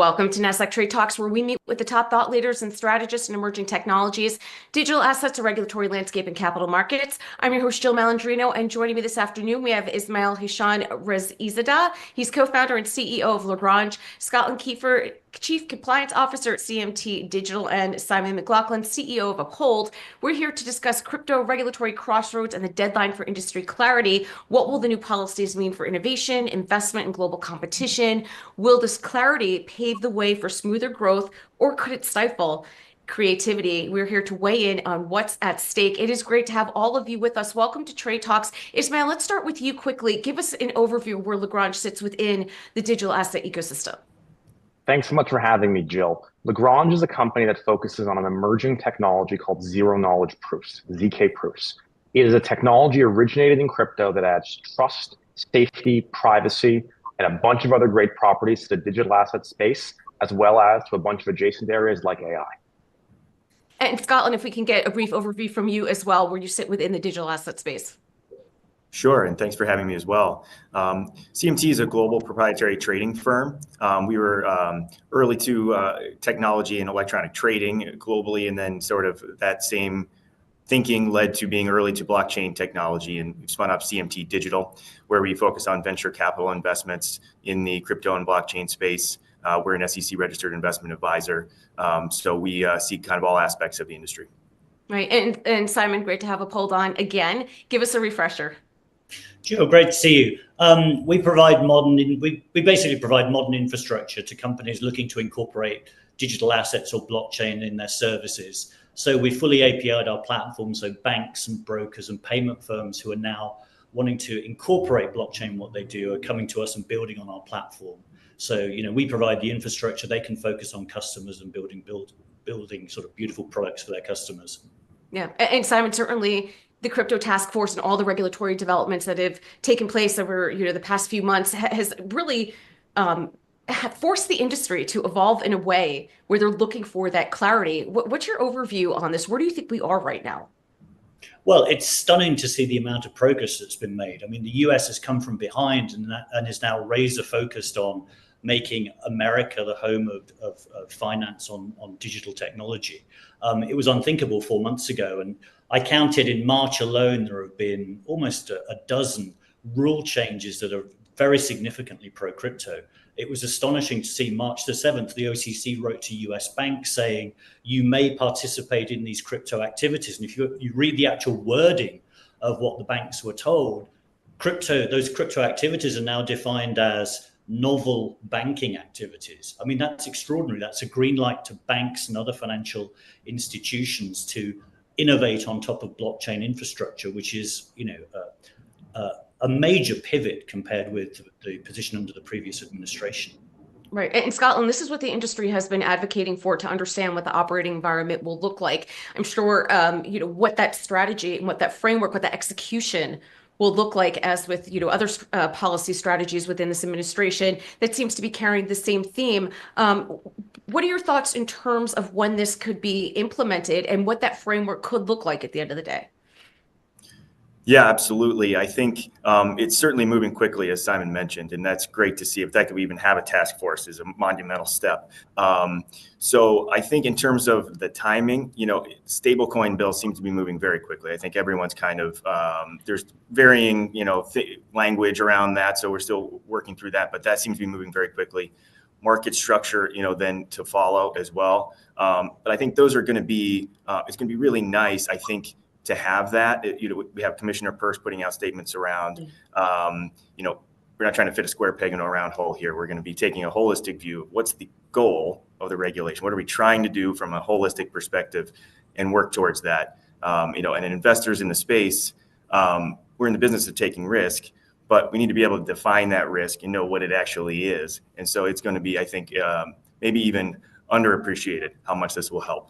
Welcome to Nasdaq TradeTalks, where we meet with the top thought leaders and strategists in emerging technologies, digital assets, a regulatory landscape, and capital markets. I'm your host, Jill Malandrino, and joining me this afternoon, we have Ismael Hishon-Rezaizadeh. He's co-founder and CEO of Lagrange, Scotland Keefer, Chief Compliance Officer at CMT Digital, and Simon McLoughlin, CEO of Uphold. We're here to discuss crypto regulatory crossroads and the deadline for industry clarity. What will the new policies mean for innovation, investment, and global competition? Will this clarity pave the way for smoother growth, or could it stifle creativity? We're here to weigh in on what's at stake. It is great to have all of you with us. Welcome to Trade Talks. Ismael, let's start with you quickly. Give us an overview of where Lagrange sits within the digital asset ecosystem. Thanks so much for having me, Jill. Lagrange is a company that focuses on an emerging technology called zero-knowledge proofs, ZK proofs. It is a technology originated in crypto that adds trust, safety, privacy, and a bunch of other great properties to the digital asset space, as well as to a bunch of adjacent areas like AI. And Scotland, if we can get a brief overview from you as well, where you sit within the digital asset space. Sure, and thanks for having me as well. CMT is a global proprietary trading firm. We were early to technology and electronic trading globally, and then sort of that same thinking led to being early to blockchain technology, and we've spun up CMT Digital, where we focus on venture capital investments in the crypto and blockchain space. We're an SEC registered investment advisor, so we see kind of all aspects of the industry. Right, and Simon, great to have Uphold on again. Give us a refresher. Jill, great to see you. We basically provide modern infrastructure to companies looking to incorporate digital assets or blockchain in their services. So we fully API'd our platform, so banks and brokers and payment firms who are now wanting to incorporate blockchain in what they do are coming to us and building on our platform. So, we provide the infrastructure, they can focus on customers and building sort of beautiful products for their customers. Yeah, and Simon, certainly the crypto task force and all the regulatory developments that have taken place over the past few months has really forced the industry to evolve in a way where they're looking for that clarity. What's your overview on this? Where do you think we are right now? Well, it's stunning to see the amount of progress that's been made. I mean, the US has come from behind and is now razor focused on making America the home of finance on digital technology. It was unthinkable 4 months ago, and I counted in March alone, there have been almost a dozen rule changes that are very significantly pro-crypto. It was astonishing to see March the 7th, the OCC wrote to US banks saying, you may participate in these crypto activities. And if you read the actual wording of what the banks were told, those crypto activities are now defined as novel banking activities. I mean, that's extraordinary. That's a green light to banks and other financial institutions to innovate on top of blockchain infrastructure, which is, a major pivot compared with the position under the previous administration. Right. And Scotland, this is what the industry has been advocating for, to understand what the operating environment will look like. I'm sure, what that strategy and what that framework, what that execution will look like, as with, other policy strategies within this administration that seems to be carrying the same theme. What are your thoughts in terms of when this could be implemented and what that framework could look like at the end of the day? Yeah, absolutely. I think it's certainly moving quickly, as Simon mentioned, and that's great to see. The fact that we even have a task force is a monumental step. So I think in terms of the timing, stablecoin bills seem to be moving very quickly. I think everyone's kind of, there's varying, language around that. So we're still working through that, but that seems to be moving very quickly. Market structure, then to follow as well. But I think those are going to be, it's going to be really nice, I think, to have that. We have Commissioner Peirce putting out statements around, we're not trying to fit a square peg into a round hole here. We're going to be taking a holistic view. What's the goal of the regulation? What are we trying to do from a holistic perspective and work towards that? And investors in the space, we're in the business of taking risk, but we need to be able to define that risk and know what it actually is. And so it's going to be, I think, maybe even underappreciated how much this will help.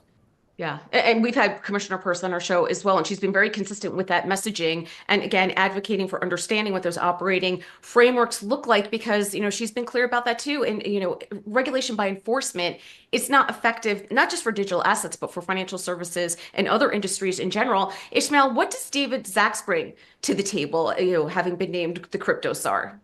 Yeah, and we've had Commissioner Peirce on our show as well, and she's been very consistent with that messaging, and again, advocating for understanding what those operating frameworks look like, because she's been clear about that too. And regulation by enforcement is not effective, not just for digital assets, but for financial services and other industries in general. Ismael, what does David Sachs bring to the table? Having been named the crypto czar.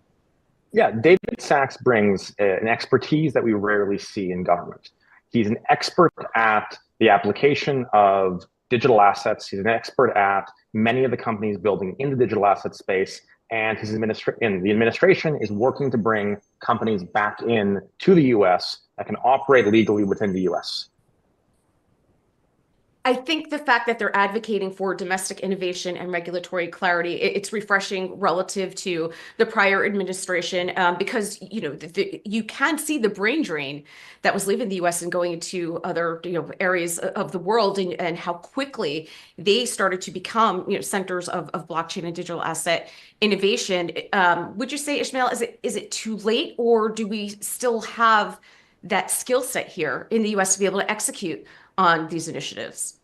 Yeah, David Sachs brings an expertise that we rarely see in government. He's an expert at the application of digital assets. He's an expert at many of the companies building in the digital asset space. And the administration is working to bring companies back in to the US that can operate legally within the US. I think the fact that they're advocating for domestic innovation and regulatory clarity, it's refreshing relative to the prior administration, because you can see the brain drain that was leaving the U.S. and going into other areas of the world, and how quickly they started to become centers of blockchain and digital asset innovation. Would you say, Ismael, is it too late, or do we still have that skill set here in the U.S. to be able to execute on these initiatives?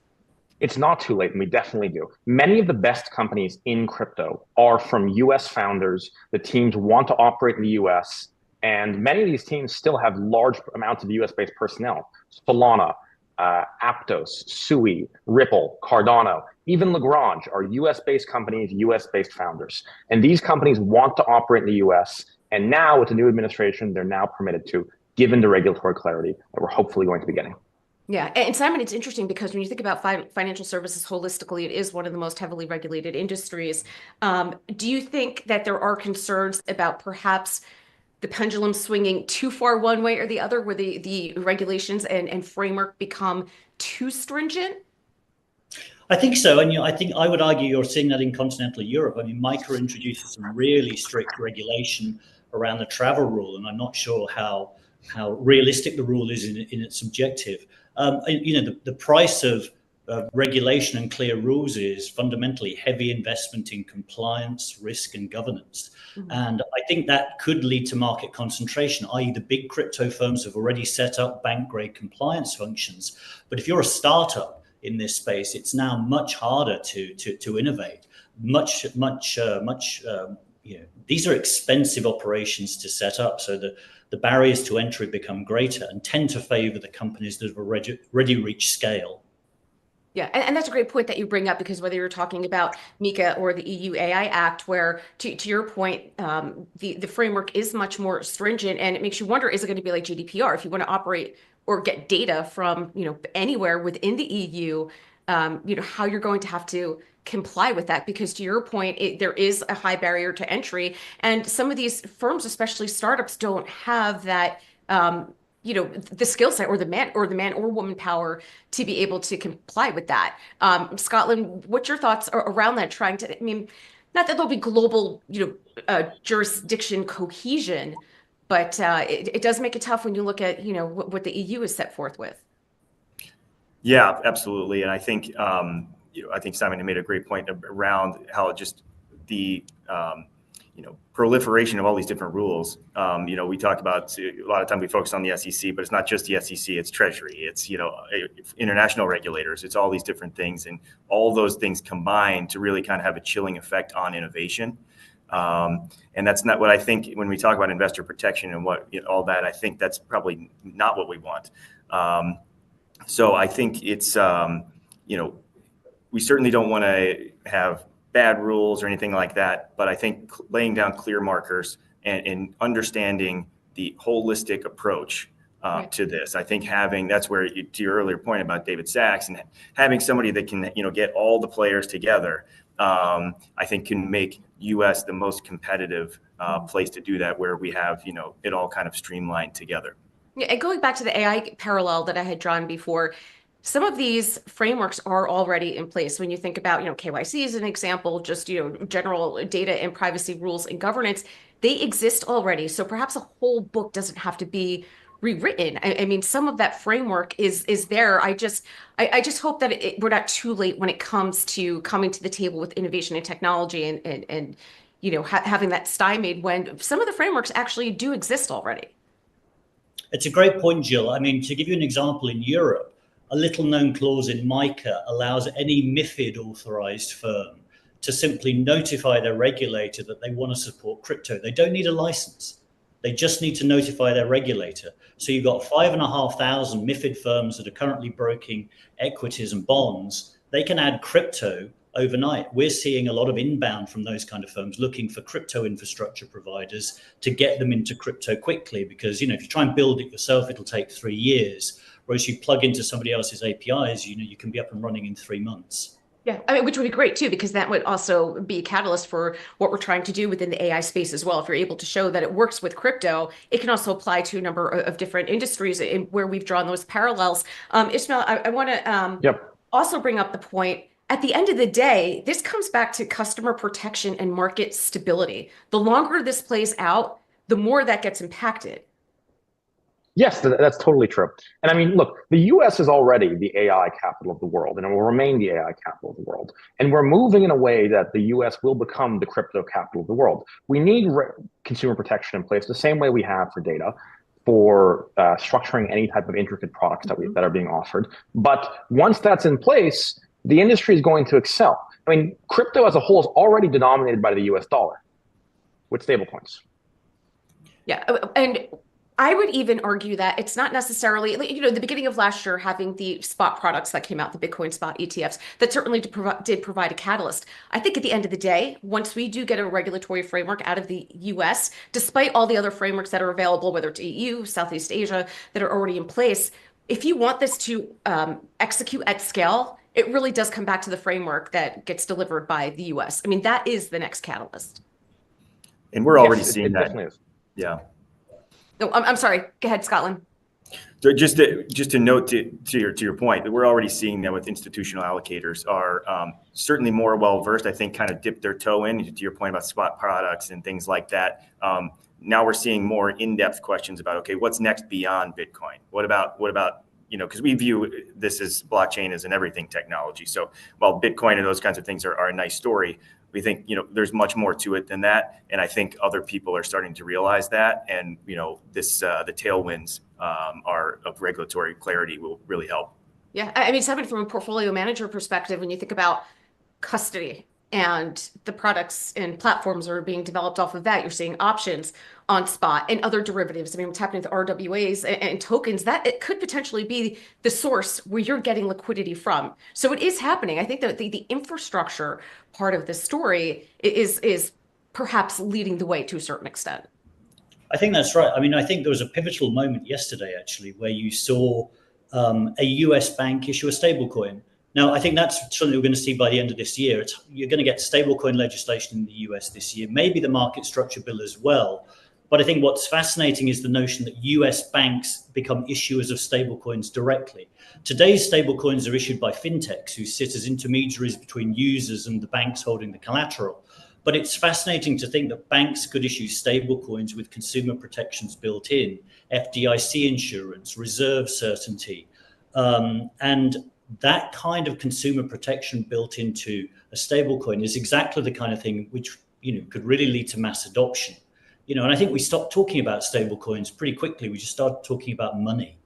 It's not too late, and we definitely do. Many of the best companies in crypto are from US founders. The teams want to operate in the US, and many of these teams still have large amounts of US-based personnel. Solana, Aptos, Sui, Ripple, Cardano, even Lagrange are US-based companies, US-based founders. And these companies want to operate in the US, and now with the new administration, they're now permitted to, given the regulatory clarity that we're hopefully going to be getting. Yeah. And Simon, it's interesting because when you think about financial services holistically, it is one of the most heavily regulated industries. Do you think that there are concerns about perhaps the pendulum swinging too far one way or the other, where the regulations and framework become too stringent? I think so. And I think I would argue you're seeing that in continental Europe. I mean, MiCA introduces some really strict regulation around the travel rule, and I'm not sure how realistic the rule is in its objective. The price of regulation and clear rules is fundamentally heavy investment in compliance, risk, and governance. Mm-hmm. And I think that could lead to market concentration, i.e. the big crypto firms have already set up bank-grade compliance functions. But if you're a startup in this space, it's now much harder to innovate. These are expensive operations to set up, so the barriers to entry become greater and tend to favor the companies that have already reached scale. Yeah, and that's a great point that you bring up, because whether you're talking about MiCA or the EU AI Act, where to your point, the framework is much more stringent, and it makes you wonder, is it going to be like GDPR? If you want to operate or get data from anywhere within the EU, how you're going to have to comply with that, because to your point, there is a high barrier to entry, and some of these firms, especially startups, don't have that the skill set or the man or woman power to be able to comply with that. Scotland, what's your thoughts around that? Trying to, I mean, not that there'll be global jurisdiction cohesion, but it does make it tough when you look at what the EU is set forth with. Yeah, absolutely, and I think Simon made a great point around how just the proliferation of all these different rules. We talk about, a lot of times we focus on the SEC, but it's not just the SEC, it's Treasury, it's international regulators, it's all these different things, and all those things combine to really kind of have a chilling effect on innovation. And that's not what I think when we talk about investor protection and all that. I think that's probably not what we want. So I think it's we certainly don't want to have bad rules or anything like that, but I think laying down clear markers and understanding the holistic approach to this, I think that's where, to your earlier point about David Sachs, and having somebody that can get all the players together, I think can make US the most competitive place to do that, where we have it all kind of streamlined together. Yeah, and going back to the AI parallel that I had drawn before, some of these frameworks are already in place. When you think about, KYC as an example, just, general data and privacy rules and governance, they exist already. So perhaps a whole book doesn't have to be rewritten. I mean, some of that framework is there. I just hope that we're not too late when it comes to coming to the table with innovation and technology and having that stymied when some of the frameworks actually do exist already. It's a great point, Jill. I mean, to give you an example, in Europe, a little known clause in MiCA allows any MiFID authorized firm to simply notify their regulator that they want to support crypto. They don't need a license. They just need to notify their regulator. So you've got 5,500 MiFID firms that are currently broking equities and bonds. They can add crypto overnight. We're seeing a lot of inbound from those kind of firms looking for crypto infrastructure providers to get them into crypto quickly, because if you try and build it yourself, it'll take 3 years. Whereas you plug into somebody else's APIs, you can be up and running in 3 months. Yeah, I mean, which would be great too, because that would also be a catalyst for what we're trying to do within the AI space as well. If you're able to show that it works with crypto, it can also apply to a number of different industries in where we've drawn those parallels. Ismael, I want to also bring up the point. At the end of the day, this comes back to customer protection and market stability. The longer this plays out, the more that gets impacted. Yes, that's totally true. And I mean, look, the US is already the AI capital of the world, and it will remain the AI capital of the world. And we're moving in a way that the US will become the crypto capital of the world. We need consumer protection in place the same way we have for data, for structuring any type of intricate products that are being offered. But once that's in place, the industry is going to excel. I mean, crypto as a whole is already denominated by the US dollar with stablecoins. Yeah, and I would even argue that it's not necessarily, the beginning of last year, having the spot products that came out, the Bitcoin spot ETFs, that certainly did provide a catalyst. I think at the end of the day, once we do get a regulatory framework out of the US, despite all the other frameworks that are available, whether it's EU, Southeast Asia, that are already in place, if you want this to execute at scale, it really does come back to the framework that gets delivered by the US. I mean, that is the next catalyst. And we're already seeing that. Definitely is. Yeah. No, I'm sorry. Go ahead, Scotland. So just to note to your point, that we're already seeing that with institutional allocators are certainly more well versed. I think kind of dipped their toe in, to your point about spot products and things like that. Now we're seeing more in-depth questions about, okay, what's next beyond Bitcoin? What about because we view this as blockchain as an everything technology. So while Bitcoin and those kinds of things are a nice story, we think, there's much more to it than that. And I think other people are starting to realize that. And, the tailwinds of regulatory clarity will really help. Yeah. I mean, Simon, from a portfolio manager perspective, when you think about custody and the products and platforms that are being developed off of that, you're seeing options on spot and other derivatives. I mean, what's happening with RWAs and tokens, that it could potentially be the source where you're getting liquidity from. So it is happening. I think that the infrastructure part of this story is perhaps leading the way to a certain extent. I think that's right. I mean, I think there was a pivotal moment yesterday, actually, where you saw a US bank issue a stablecoin. Now, I think that's something we're going to see by the end of this year. You're going to get stablecoin legislation in the US this year, maybe the market structure bill as well. But I think what's fascinating is the notion that US banks become issuers of stablecoins directly. Today's stablecoins are issued by fintechs who sit as intermediaries between users and the banks holding the collateral. But it's fascinating to think that banks could issue stablecoins with consumer protections built in, FDIC insurance, reserve certainty, and that kind of consumer protection built into a stablecoin is exactly the kind of thing which could really lead to mass adoption. And I think we stopped talking about stablecoins pretty quickly. We just started talking about money.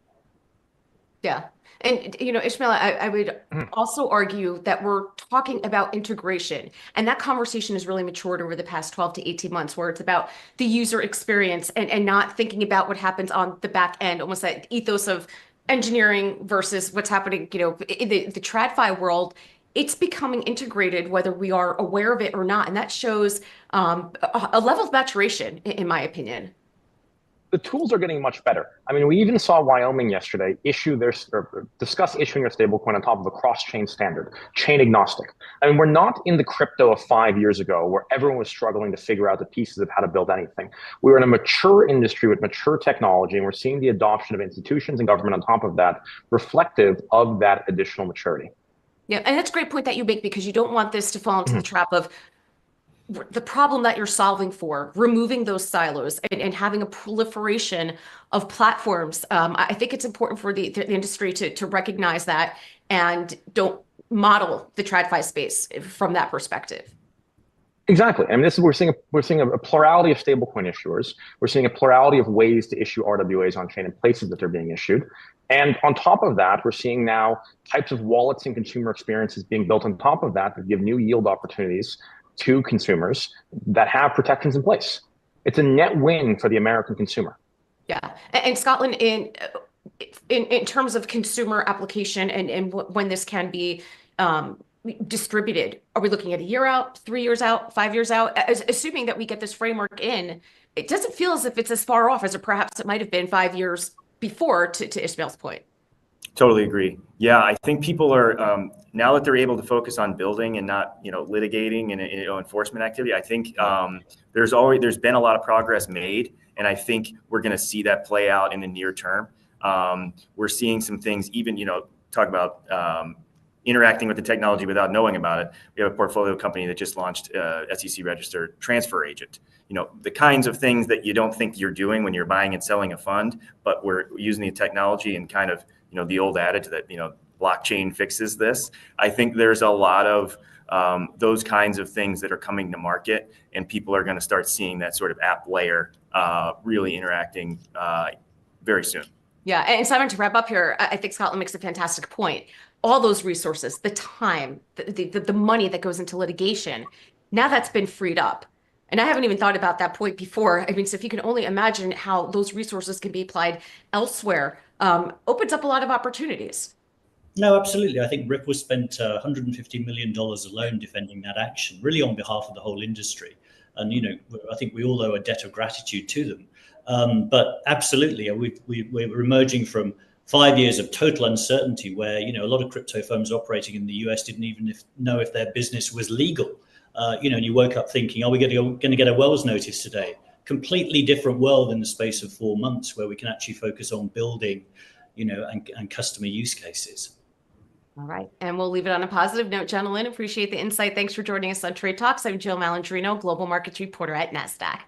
Yeah. And, Ishmael, I would also argue that we're talking about integration, and that conversation has really matured over the past 12 to 18 months, where it's about the user experience and not thinking about what happens on the back end, almost that ethos of engineering versus what's happening, in the TradFi world. It's becoming integrated, whether we are aware of it or not. And that shows a level of maturation, in my opinion. The tools are getting much better. I mean, we even saw Wyoming yesterday discuss issuing a stablecoin on top of a cross-chain standard, chain agnostic. I mean, we're not in the crypto of 5 years ago where everyone was struggling to figure out the pieces of how to build anything. We were in a mature industry with mature technology, and we're seeing the adoption of institutions and government on top of that, reflective of that additional maturity. Yeah, and that's a great point that you make, because you don't want this to fall into the trap of the problem that you're solving for, removing those silos and having a proliferation of platforms. I think it's important for the industry to recognize that and don't model the TradFi space from that perspective. Exactly. I mean, we're seeing a plurality of stablecoin issuers. We're seeing a plurality of ways to issue RWAs on chain and places that they're being issued. And on top of that, we're seeing now types of wallets and consumer experiences being built on top of that give new yield opportunities to consumers that have protections in place. It's a net win for the American consumer. Yeah. And Scotland, in terms of consumer application and when this can be distributed? Are we looking at a year out, 3 years out, 5 years out? Assuming that we get this framework in, it doesn't feel as if it's as far off as it perhaps it might have been 5 years before, to Ismael's point. Totally agree. Yeah, I think people are now that they're able to focus on building and not litigating and enforcement activity. I think there's been a lot of progress made, and I think we're going to see that play out in the near term. We're seeing some things, even talk about interacting with the technology without knowing about it. We have a portfolio company that just launched SEC registered transfer agent. The kinds of things that you don't think you're doing when you're buying and selling a fund, but we're using the technology and kind of the old adage that blockchain fixes this. I think there's a lot of those kinds of things that are coming to market, and people are going to start seeing that sort of app layer really interacting very soon. Yeah, and Simon, to wrap up here, I think Scotland makes a fantastic point. All those resources, the time, the money that goes into litigation, now that's been freed up. And I haven't even thought about that point before. I mean, so if you can only imagine how those resources can be applied elsewhere, opens up a lot of opportunities. No, absolutely. I think Ripple spent $150 million alone defending that action, really on behalf of the whole industry. And, I think we all owe a debt of gratitude to them. But absolutely, we're emerging from 5 years of total uncertainty where, a lot of crypto firms operating in the US didn't even know if their business was legal. And you woke up thinking, are we going to get a Wells notice today? Completely different world in the space of 4 months where we can actually focus on building, and customer use cases. All right. And we'll leave it on a positive note, gentlemen. Appreciate the insight. Thanks for joining us on Trade Talks. I'm Jill Malandrino, Global Markets Reporter at Nasdaq.